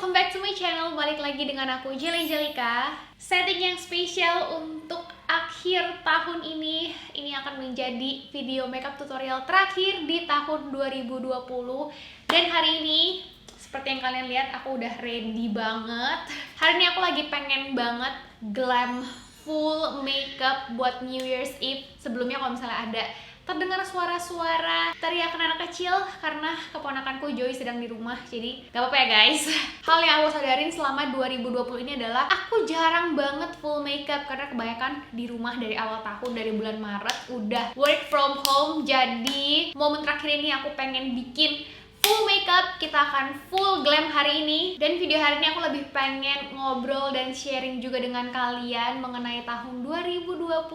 welcome back to my channel. Balik lagi dengan aku Jelly Jelika. Setting yang spesial untuk akhir tahun ini. Ini akan menjadi video makeup tutorial terakhir di tahun 2020. Dan hari ini, seperti yang kalian lihat, aku udah ready banget. Hari ini aku lagi pengen banget glam full makeup buat New Year's Eve. Sebelumnya kalau misalnya ada terdengar suara-suara teriakan anak kecil karena keponakanku Joy sedang di rumah, jadi gak apa-apa ya guys. Hal yang aku sadarin selama 2020 ini adalah aku jarang banget full makeup karena kebanyakan di rumah dari awal tahun, dari bulan Maret udah work from home. Jadi momen terakhir ini aku pengen bikin full makeup, kita akan full glam hari ini. Dan video hari ini aku lebih pengen ngobrol dan sharing juga dengan kalian mengenai tahun 2020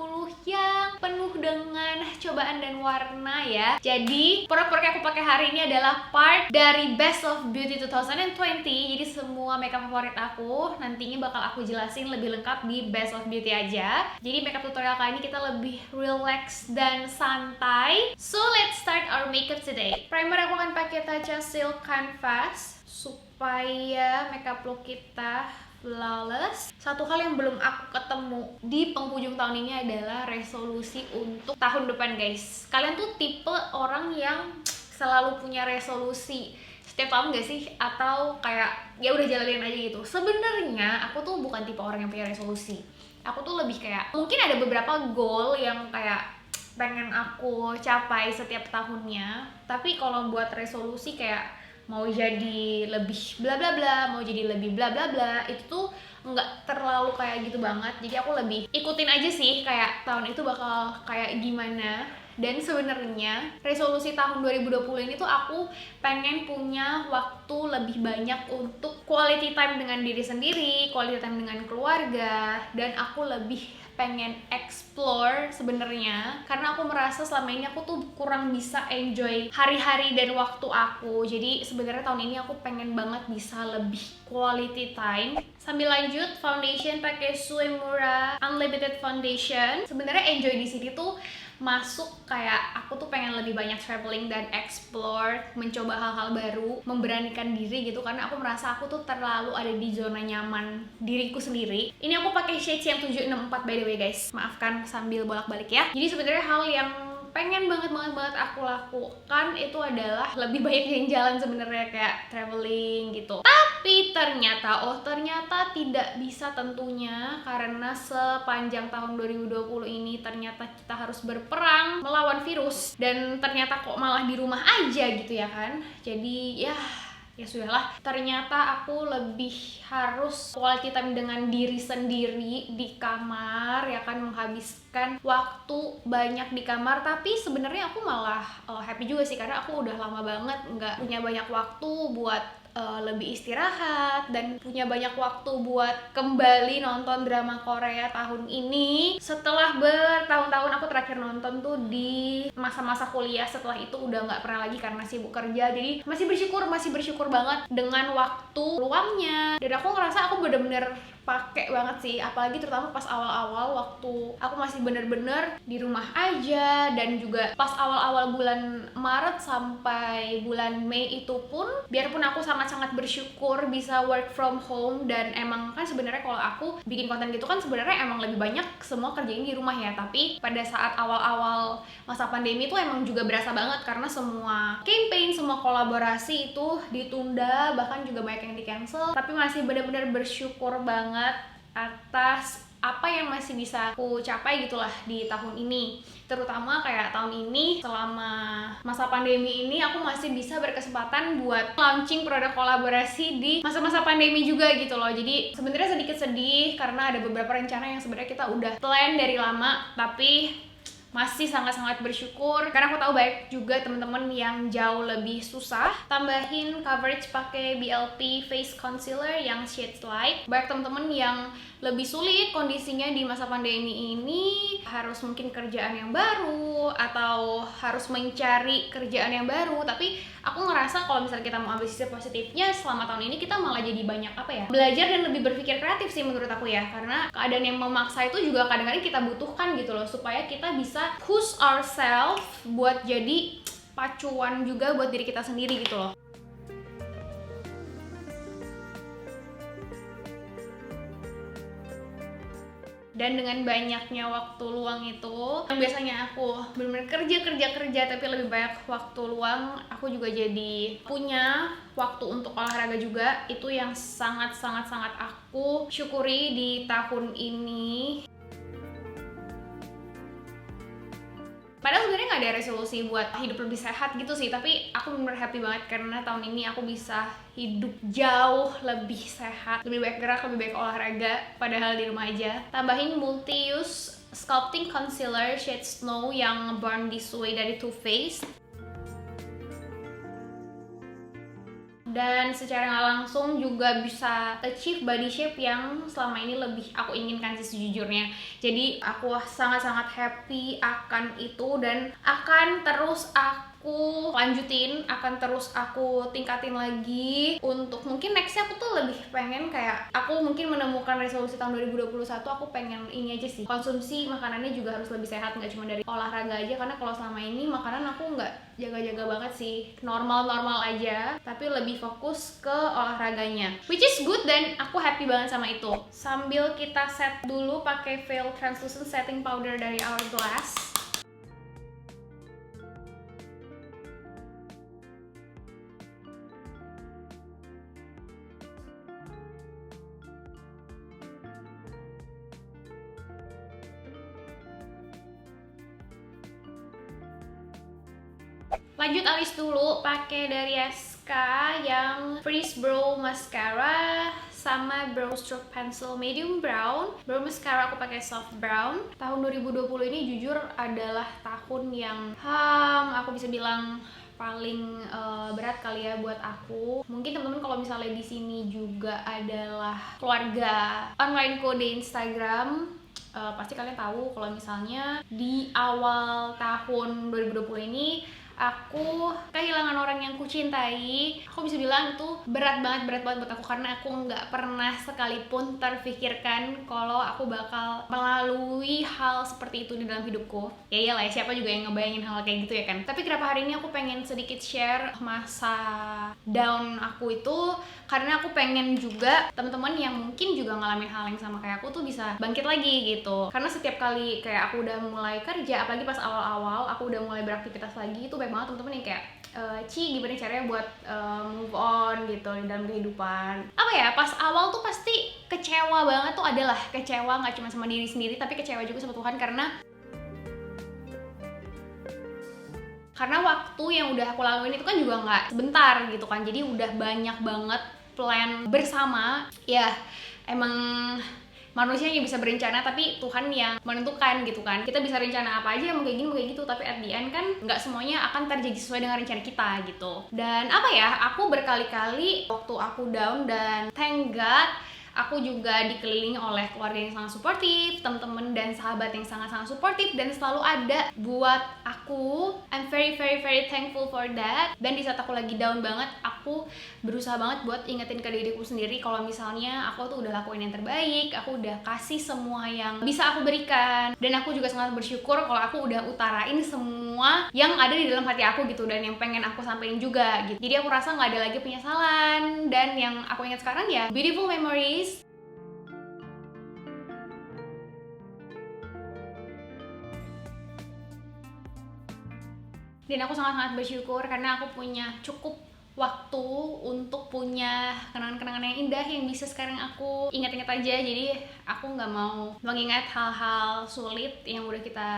yang penuh dengan cobaan dan warna ya. Jadi produk-produk yang aku pakai hari ini adalah part dari Best of Beauty 2020. Jadi semua makeup favorit aku nantinya bakal aku jelasin lebih lengkap di Best of Beauty aja. Jadi makeup tutorial kali ini kita lebih relax dan santai. So let's start our makeup today. Primer aku akan pakai Tatcha Silk Canvas supaya makeup look kita flawless. Satu hal yang belum aku ketemu di penghujung tahun ini adalah resolusi untuk tahun depan guys. Kalian tuh tipe orang yang selalu punya resolusi setiap tahun gak sih? Atau kayak ya udah jalanin aja gitu? Sebenarnya aku tuh bukan tipe orang yang punya resolusi. Aku tuh lebih kayak mungkin ada beberapa goal yang kayak pengen aku capai setiap tahunnya. Tapi kalau buat resolusi kayak mau jadi lebih bla bla bla, mau jadi lebih bla bla bla, itu tuh nggak terlalu kayak gitu banget. Jadi aku lebih ikutin aja sih kayak tahun itu bakal kayak gimana. Dan sebenarnya resolusi tahun 2020 ini tuh aku pengen punya waktu lebih banyak untuk quality time dengan diri sendiri, quality time dengan keluarga, dan aku lebih pengen explore sebenarnya karena aku merasa selama ini aku tuh kurang bisa enjoy hari-hari dan waktu aku. Jadi sebenarnya tahun ini aku pengen banget bisa lebih quality time. Sambil lanjut, foundation pakai Suemura Unlimited Foundation. Sebenarnya enjoy di sini tuh masuk kayak aku tuh pengen lebih banyak traveling dan explore, mencoba hal-hal baru, memberanikan diri gitu karena aku merasa aku tuh terlalu ada di zona nyaman diriku sendiri. Ini aku pakai shades yang 764 by the way guys. Maafkan sambil bolak-balik ya. Jadi sebenarnya hal yang pengen banget aku lakukan itu adalah lebih banyak jalan sebenarnya kayak traveling gitu. Tapi ternyata tidak bisa tentunya karena sepanjang tahun 2020 ini ternyata kita harus berperang melawan virus dan ternyata kok malah di rumah aja gitu ya kan. Jadi ya sudahlah, ternyata aku lebih harus quality time dengan diri sendiri di kamar ya kan, menghabiskan waktu banyak di kamar. Tapi sebenarnya aku malah happy juga sih karena aku udah lama banget nggak punya banyak waktu buat lebih istirahat dan punya banyak waktu buat kembali nonton drama Korea tahun ini. Setelah bertahun-tahun aku terakhir nonton tuh di masa-masa kuliah, setelah itu udah nggak pernah lagi karena sibuk kerja. Jadi masih bersyukur banget dengan waktu luangnya, dan aku ngerasa aku bener-bener pakai banget sih, apalagi terutama pas awal-awal waktu aku masih bener-bener di rumah aja, dan juga pas awal-awal bulan Maret sampai bulan Mei itu pun biarpun aku sangat-sangat bersyukur bisa work from home, dan emang kan sebenarnya kalau aku bikin konten gitu kan sebenarnya emang lebih banyak semua kerjain di rumah ya. Tapi pada saat awal-awal masa pandemi itu emang juga berasa banget karena semua campaign, semua kolaborasi itu ditunda, bahkan juga banyak yang di cancel. Tapi masih benar-benar bersyukur banget atas apa yang masih bisa aku capai gitulah di tahun ini. Terutama kayak tahun ini selama masa pandemi ini aku masih bisa berkesempatan buat launching produk kolaborasi di masa-masa pandemi juga gitu loh. Jadi sebenarnya sedikit sedih karena ada beberapa rencana yang sebenarnya kita udah plan dari lama, tapi masih sangat-sangat bersyukur karena aku tahu banyak juga temen-temen yang jauh lebih susah. Tambahin coverage pakai BLP Face Concealer yang shades light. Banyak temen-temen yang lebih sulit kondisinya di masa pandemi ini, harus mungkin kerjaan yang baru atau harus mencari kerjaan yang baru. Tapi aku ngerasa kalau misalnya kita mau ambil sisi positifnya, selama tahun ini kita malah jadi banyak belajar dan lebih berpikir kreatif sih menurut aku ya. Karena keadaan yang memaksa itu juga kadang-kadang kita butuhkan gitu loh, supaya kita bisa push ourselves buat jadi pacuan juga buat diri kita sendiri gitu loh. Dan dengan banyaknya waktu luang itu, yang biasanya aku benar-benar kerja tapi lebih banyak waktu luang, aku juga jadi punya waktu untuk olahraga juga. Itu yang sangat aku syukuri di tahun ini. Padahal sebenarnya nggak ada resolusi buat hidup lebih sehat gitu sih, tapi aku bener-bener happy banget karena tahun ini aku bisa hidup jauh lebih sehat, lebih baik gerak, lebih baik olahraga, padahal di rumah aja. Tambahin multi-use sculpting concealer shade Snow yang Born This Way dari Too Faced. Dan secara nggak langsung juga bisa achieve body shape yang selama ini lebih aku inginkan sih sejujurnya. Jadi aku sangat happy akan itu dan akan terus aku lanjutin, akan terus aku tingkatin lagi. Untuk mungkin nextnya aku tuh lebih pengen kayak, aku mungkin menemukan resolusi tahun 2021, aku pengen ini aja sih, konsumsi makanannya juga harus lebih sehat, nggak cuma dari olahraga aja. Karena kalau selama ini makanan aku nggak jaga-jaga banget sih, normal-normal aja, tapi lebih fokus ke olahraganya, which is good dan aku happy banget sama itu. Sambil kita set dulu pakai Veil Translucent Setting Powder dari Hourglass. Lanjut alis dulu pakai dari SK yang Freeze Brow Mascara sama Brow Stroke Pencil Medium Brown. Brow Mascara aku pakai Soft Brown. Tahun 2020 ini jujur adalah tahun yang aku bisa bilang paling berat kali ya buat aku. Mungkin teman-teman kalau misalnya di sini juga adalah keluarga online code Instagram, pasti kalian tahu kalau misalnya di awal tahun 2020 ini aku kehilangan orang yang kucintai. Aku bisa bilang itu berat banget buat aku, karena aku nggak pernah sekalipun terfikirkan kalau aku bakal melalui hal seperti itu di dalam hidupku. Ya iyalah, siapa juga yang ngebayangin hal kayak gitu ya kan. Tapi kenapa hari ini aku pengen sedikit share masa down aku itu, karena aku pengen juga teman-teman yang mungkin juga ngalamin hal yang sama kayak aku tuh bisa bangkit lagi gitu. Karena setiap kali kayak aku udah mulai kerja, apalagi pas awal-awal aku udah mulai beraktivitas lagi, itu banyak banget teman-teman yang kayak Ci, gimana caranya buat move on gitu di dalam kehidupan. Apa ya, pas awal tuh pasti kecewa banget tuh, adalah kecewa nggak cuma sama diri sendiri tapi kecewa juga sama Tuhan, karena waktu yang udah aku laluin itu kan juga nggak sebentar gitu kan. Jadi udah banyak banget plan bersama. Ya emang manusia yang bisa berencana, tapi Tuhan yang menentukan gitu kan. Kita bisa rencana apa aja, mau kayak gini, mau kayak gitu, tapi at the end kan nggak semuanya akan terjadi sesuai dengan rencana kita gitu. Dan apa ya, aku berkali-kali waktu aku down, dan thank God aku juga dikelilingi oleh keluarga yang sangat suportif, teman-teman dan sahabat yang sangat-sangat suportif dan selalu ada buat aku. I'm very thankful for that. Dan di saat aku lagi down banget, aku berusaha banget buat ingetin ke diriku sendiri kalau misalnya aku tuh udah lakuin yang terbaik, aku udah kasih semua yang bisa aku berikan, dan aku juga sangat bersyukur kalau aku udah utarain semua yang ada di dalam hati aku gitu, dan yang pengen aku sampein juga gitu. Jadi aku rasa nggak ada lagi penyesalan, dan yang aku ingat sekarang ya beautiful memories. Dan aku sangat bersyukur karena aku punya cukup waktu untuk punya kenangan-kenangan yang indah yang bisa sekarang aku ingat-ingat aja. Jadi aku nggak mau mengingat hal-hal sulit yang udah kita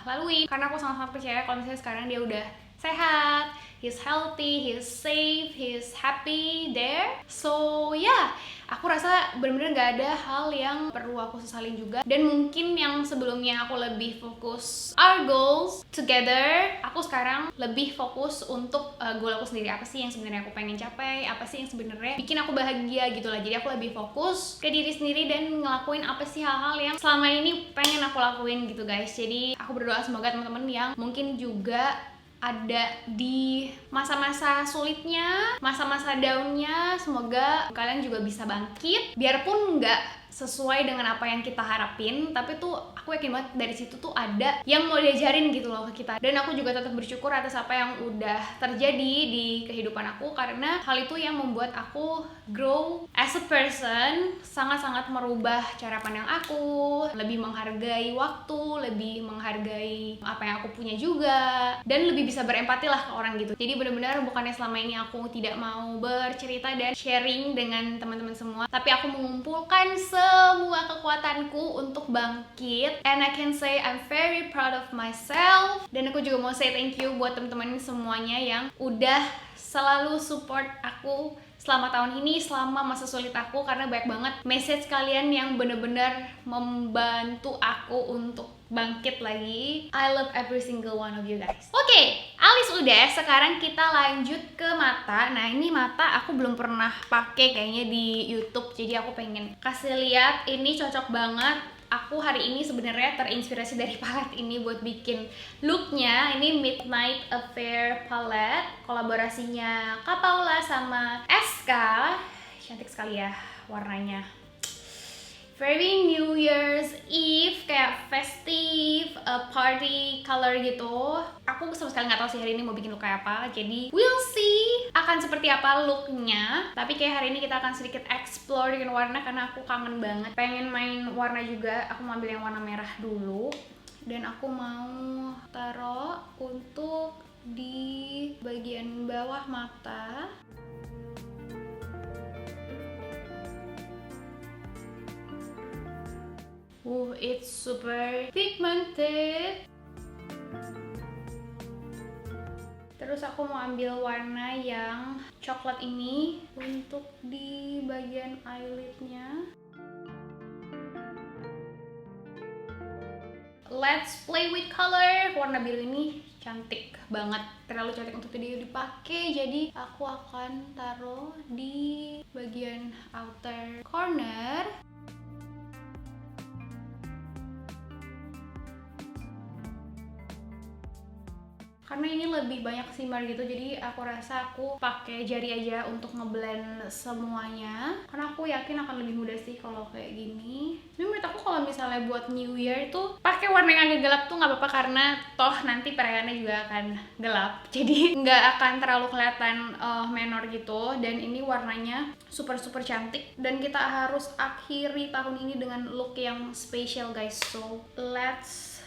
lalui, karena aku sangat percaya kalau misalnya sekarang dia udah sehat, he's healthy, he's safe, he's happy there. So yeah, aku rasa bener-bener gak ada hal yang perlu aku sesalin juga. Dan mungkin yang sebelumnya aku lebih fokus our goals together, aku sekarang lebih fokus untuk goal aku sendiri. Apa sih yang sebenarnya aku pengen capai, apa sih yang sebenarnya bikin aku bahagia gitu lah. Jadi aku lebih fokus ke diri sendiri dan ngelakuin apa sih hal-hal yang selama ini pengen aku lakuin gitu guys. Jadi aku berdoa semoga teman-teman yang mungkin juga ada di masa-masa sulitnya, masa-masa downnya, semoga kalian juga bisa bangkit, biarpun nggak sesuai dengan apa yang kita harapin, tapi tuh aku yakin banget dari situ tuh ada yang mau diajarin gitu loh ke kita. Dan aku juga tetap bersyukur atas apa yang udah terjadi di kehidupan aku, karena hal itu yang membuat aku grow as a person, sangat-sangat merubah cara pandang aku, lebih menghargai waktu, lebih menghargai apa yang aku punya juga, dan lebih bisa berempati lah ke orang gitu. Jadi benar-benar bukannya selama ini aku tidak mau bercerita dan sharing dengan teman-teman semua, tapi aku mengumpulkan semua kekuatanku untuk bangkit, and I can say I'm very proud of myself. Dan aku juga mau say thank you buat teman-teman semuanya yang udah selalu support aku selama tahun ini, selama masa sulit aku, karena banyak banget message kalian yang bener-bener membantu aku untuk bangkit lagi. I love every single one of you guys. Oke, alis udah, sekarang kita lanjut ke mata. Nah, ini mata aku belum pernah pakai kayaknya di YouTube, jadi aku pengen kasih lihat. Ini cocok banget. Aku hari ini sebenarnya terinspirasi dari palette ini buat bikin looknya. Ini Midnight Affair palette, kolaborasinya Kak Paula sama SK. Cantik sekali ya warnanya. Very New Year's Eve, kayak festive, party color gitu. Aku sama sekali nggak tahu sih hari ini mau bikin look kayak apa, jadi we'll see akan seperti apa looknya. Tapi kayak hari ini kita akan sedikit explore dengan warna, karena aku kangen banget pengen main warna juga. Aku mau ambil yang warna merah dulu, dan aku mau taruh untuk di bagian bawah mata. It's super pigmented. Terus aku mau ambil warna yang coklat ini untuk di bagian eyelidnya. Let's play with color. Warna biru ini cantik banget, terlalu cantik untuk dipakai, jadi aku akan taruh di bagian outer corner. Karena ini lebih banyak shimmer gitu, jadi aku rasa aku pakai jari aja untuk ngeblend semuanya, karena aku yakin akan lebih mudah sih kalau kayak gini. Tapi menurut aku kalau misalnya buat New Year tuh pakai warna yang agak gelap tuh nggak apa-apa, karena toh nanti perayaannya juga akan gelap, jadi nggak akan terlalu kelihatan menor gitu. Dan ini warnanya super cantik, dan kita harus akhiri tahun ini dengan look yang spesial guys. So let's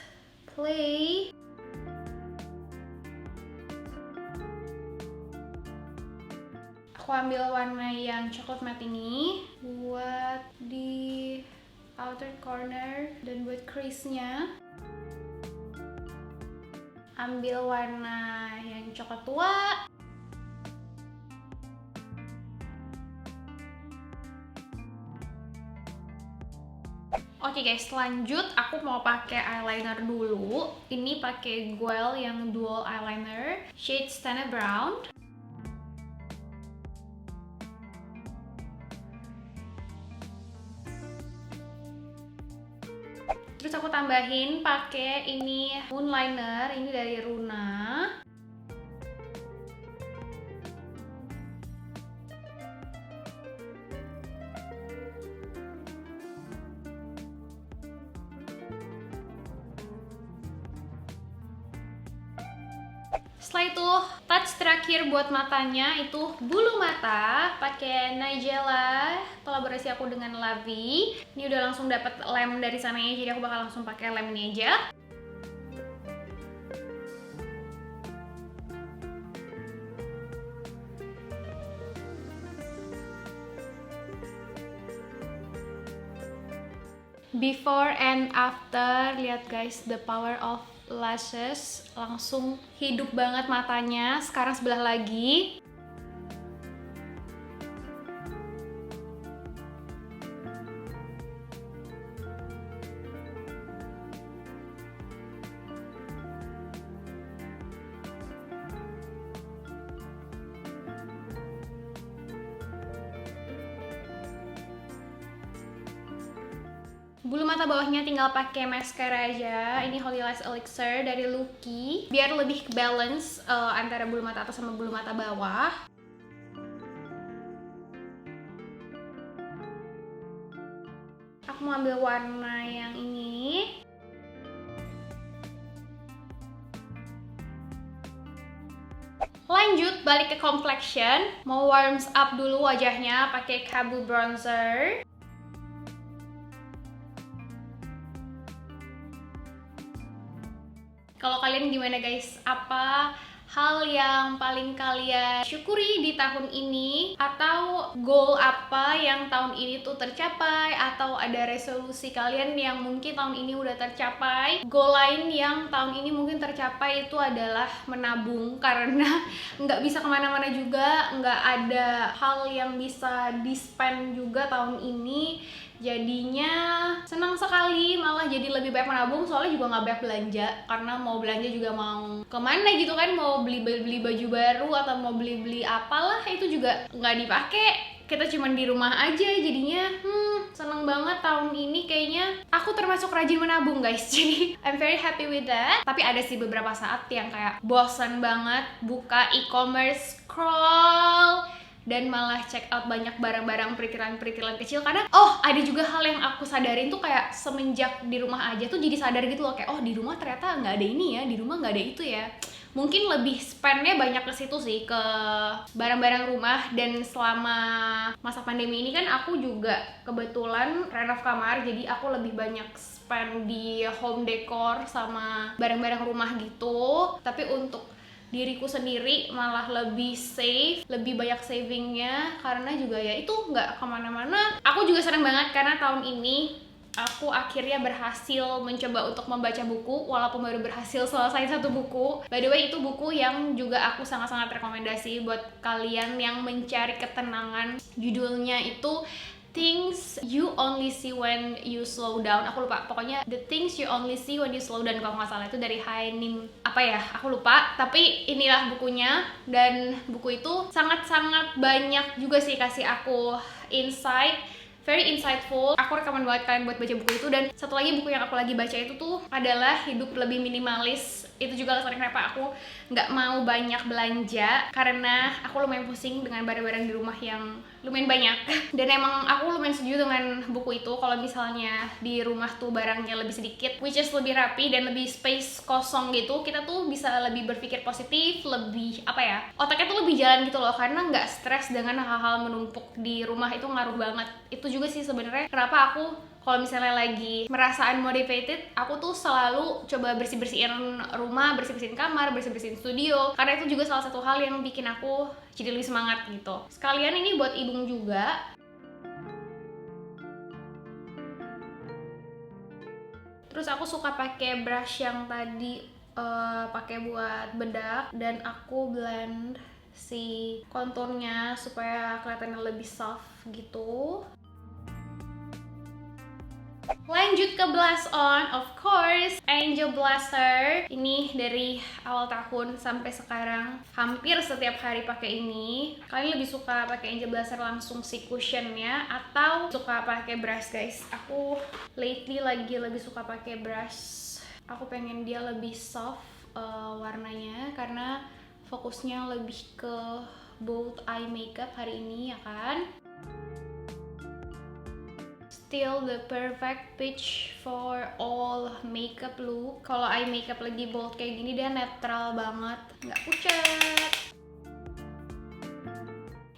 play. Aku ambil warna yang coklat matte ini buat di outer corner dan buat crease-nya. Ambil warna yang coklat tua. Oke guys, lanjut aku mau pakai eyeliner dulu. Ini pakai Goel yang dual eyeliner, shade Stana Brown. Terus aku tambahin pakai ini moonliner, ini dari Runa. Setelah itu touch terakhir buat matanya itu bulu mata, pakai Nigella, kolaborasi aku dengan Lavi. Ini udah langsung dapat lem dari sananya, jadi aku bakal langsung pakai lem ini aja. Before and after, lihat guys, the power of lashes, langsung hidup banget matanya. Sekarang sebelah lagi. Bulu mata bawahnya tinggal pakai mascara aja. Ini Holy Lash Elixir dari Lucky, biar lebih balance antara bulu mata atas sama bulu mata bawah. Aku mau ambil warna yang ini. Lanjut balik ke complexion, mau warms up dulu wajahnya pakai Kabu bronzer. Kalau kalian gimana guys? Apa hal yang paling kalian syukuri di tahun ini? Atau goal apa yang tahun ini tuh tercapai? Atau ada resolusi kalian yang mungkin tahun ini udah tercapai? Goal lain yang tahun ini mungkin tercapai itu adalah menabung, karena nggak bisa kemana-mana juga, nggak ada hal yang bisa di-spend juga tahun ini. Jadinya senang sekali, malah jadi lebih banyak menabung, soalnya juga nggak banyak belanja, karena mau belanja juga mau kemana gitu kan, mau beli baju baru atau mau beli apalah, itu juga nggak dipakai, kita cuman di rumah aja. Jadinya seneng banget tahun ini, kayaknya aku termasuk rajin menabung guys. Jadi I'm very happy with that. Tapi ada sih beberapa saat yang kayak bosan banget buka e-commerce, scroll, dan malah check out banyak barang-barang peritilan-peritilan kecil. Karena ada juga hal yang aku sadarin tuh, kayak semenjak di rumah aja tuh jadi sadar gitu loh, kayak di rumah ternyata nggak ada ini ya, di rumah nggak ada itu ya. Mungkin lebih spendnya banyak ke situ sih, ke barang-barang rumah. Dan selama masa pandemi ini kan aku juga kebetulan renov kamar, jadi aku lebih banyak spend di home decor sama barang-barang rumah gitu. Tapi untuk diriku sendiri malah lebih safe, lebih banyak savingnya, karena juga ya itu nggak kemana-mana. Aku juga senang banget karena tahun ini aku akhirnya berhasil mencoba untuk membaca buku, walaupun baru berhasil selesai satu buku. By the way, itu buku yang juga aku sangat-sangat rekomendasi buat kalian yang mencari ketenangan. Judulnya itu Things You Only See When You Slow Down. Aku lupa, pokoknya The Things You Only See When You Slow Down kalau nggak salah. Itu dari Haenim apa ya, aku lupa. Tapi inilah bukunya, dan buku itu sangat-sangat banyak juga sih kasih aku insight, very insightful. Aku rekomen banget kalian buat baca buku itu. Dan satu lagi buku yang aku lagi baca itu tuh adalah Hidup Lebih Minimalis. Itu juga alasan kenapa aku nggak mau banyak belanja, karena aku lumayan pusing dengan barang-barang di rumah yang lumayan banyak. Dan emang aku lumayan setuju dengan buku itu, kalau misalnya di rumah tuh barangnya lebih sedikit, which is lebih rapi dan lebih space kosong gitu, kita tuh bisa lebih berpikir positif, lebih otaknya tuh lebih jalan gitu loh, karena nggak stres dengan hal-hal menumpuk di rumah. Itu ngaruh banget. Itu juga sih sebenarnya kenapa aku kalau misalnya lagi merasa unmotivated, aku tuh selalu coba bersih-bersihin rumah, bersih-bersihin kamar, bersih-bersihin studio, karena itu juga salah satu hal yang bikin aku jadi lebih semangat gitu. Sekalian ini buat Ibung juga. Terus aku suka pakai brush yang tadi pakai buat bedak, dan aku blend si konturnya supaya kelihatannya lebih soft gitu. Lanjut ke blush on, of course, Angel Blusher. Ini dari awal tahun sampai sekarang hampir setiap hari pakai ini. Kalian lebih suka pakai Angel Blusher langsung si cushionnya atau suka pakai brush guys? Aku lately lagi lebih suka pakai brush. Aku pengen dia lebih soft warnanya, karena fokusnya lebih ke bold eye makeup hari ini ya kan. Still the perfect peach for all makeup look. Kalau eye makeup lagi bold kayak gini, dia netral banget, nggak pucat.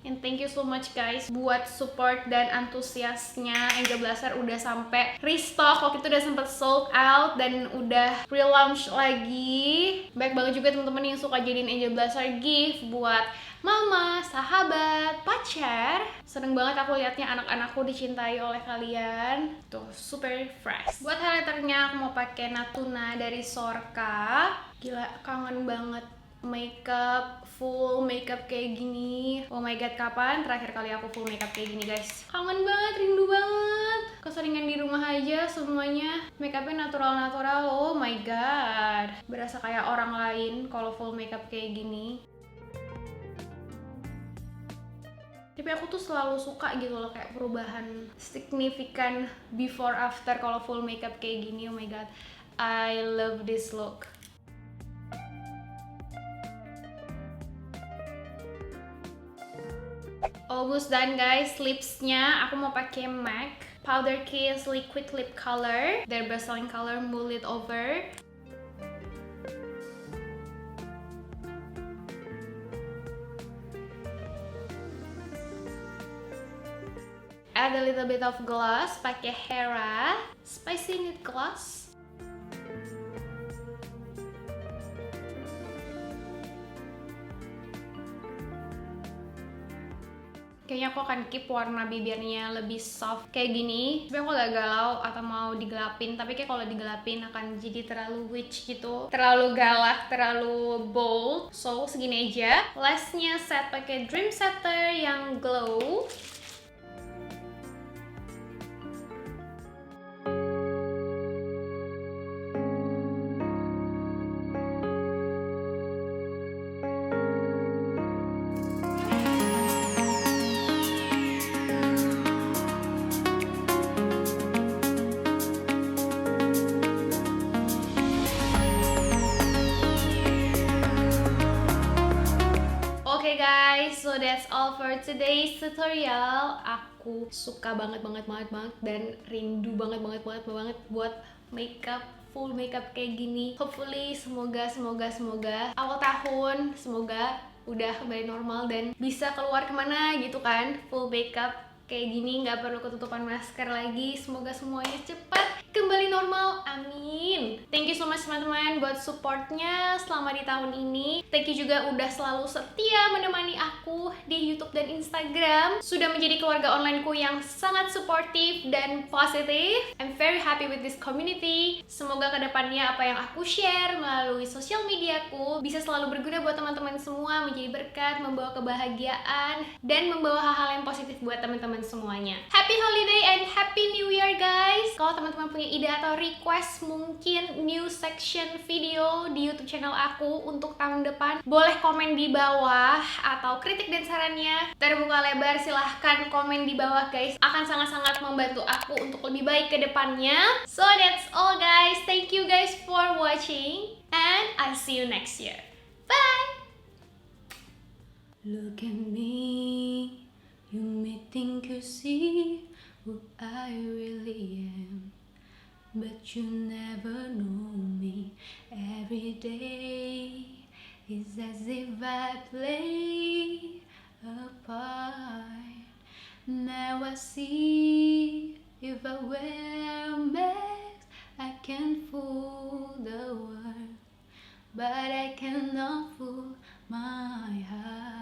And thank you so much guys buat support dan antusiasnya. Angel Blusher udah sampai restock, waktu itu udah sempet sold out dan udah pre-launch lagi. Baik banget juga teman-teman yang suka jadiin Angel Blusher gift buat mama, sahabat, pacar. Seneng banget aku liatnya anak-anakku dicintai oleh kalian. Tuh, super fresh. Buat highlighternya aku mau pakai Natuna dari Sorka. Gila, kangen banget makeup, full makeup kayak gini. Oh my god, kapan terakhir kali aku full makeup kayak gini guys? Kangen banget, rindu banget. Keseringan di rumah aja semuanya makeupnya natural-natural. Oh my god, berasa kayak orang lain kalau full makeup kayak gini. Tapi aku tuh selalu suka gitu loh, kayak perubahan signifikan before after kalau full makeup kayak gini. Oh my god, I love this look. Almost done guys, lipsnya aku mau pakai MAC Powder Kiss Liquid Lip Color, their best selling color, Mold It Over. Add a little bit of gloss, pakai Hera Spicy Nude Gloss. Kayaknya aku akan keep warna bibirnya lebih soft kayak gini. Tapi aku agak galau atau mau digelapin, tapi kayak kalau digelapin akan jadi terlalu witch gitu, terlalu galak, terlalu bold. So segini aja. Lastnya set pakai Dream Setter yang glow. Oke guys, so that's all for today's tutorial. Aku suka banget dan rindu banget buat makeup, full makeup kayak gini. Hopefully semoga awal tahun semoga udah kembali normal dan bisa keluar kemana gitu kan, full makeup kayak gini, nggak perlu ketutupan masker lagi. Semoga semuanya cepat kembali normal, amin. Thank you so much teman-teman buat supportnya selama di tahun ini. Thank you juga udah selalu setia menemani aku di YouTube dan Instagram. Sudah menjadi keluarga onlineku yang sangat supportive dan positif. I'm very happy with this community. Semoga kedepannya apa yang aku share melalui sosial mediaku bisa selalu berguna buat teman-teman semua, menjadi berkat, membawa kebahagiaan, dan membawa hal-hal yang positif buat teman-teman semuanya. Happy holiday and happy new year guys. Kalau teman-teman punya ide atau request mungkin new section video di YouTube channel aku untuk tahun depan, boleh komen di bawah, atau kritik dan sarannya terbuka lebar, silahkan komen di bawah guys. Akan sangat-sangat membantu aku untuk lebih baik ke depannya. So that's all guys. Thank you guys for watching and I'll see you next year. Bye. Look at me. You may think you see who I really am, but you never know me. Every day is as if I play a part. Now I see, if I wear a mask, I can fool the world, but I cannot fool my heart.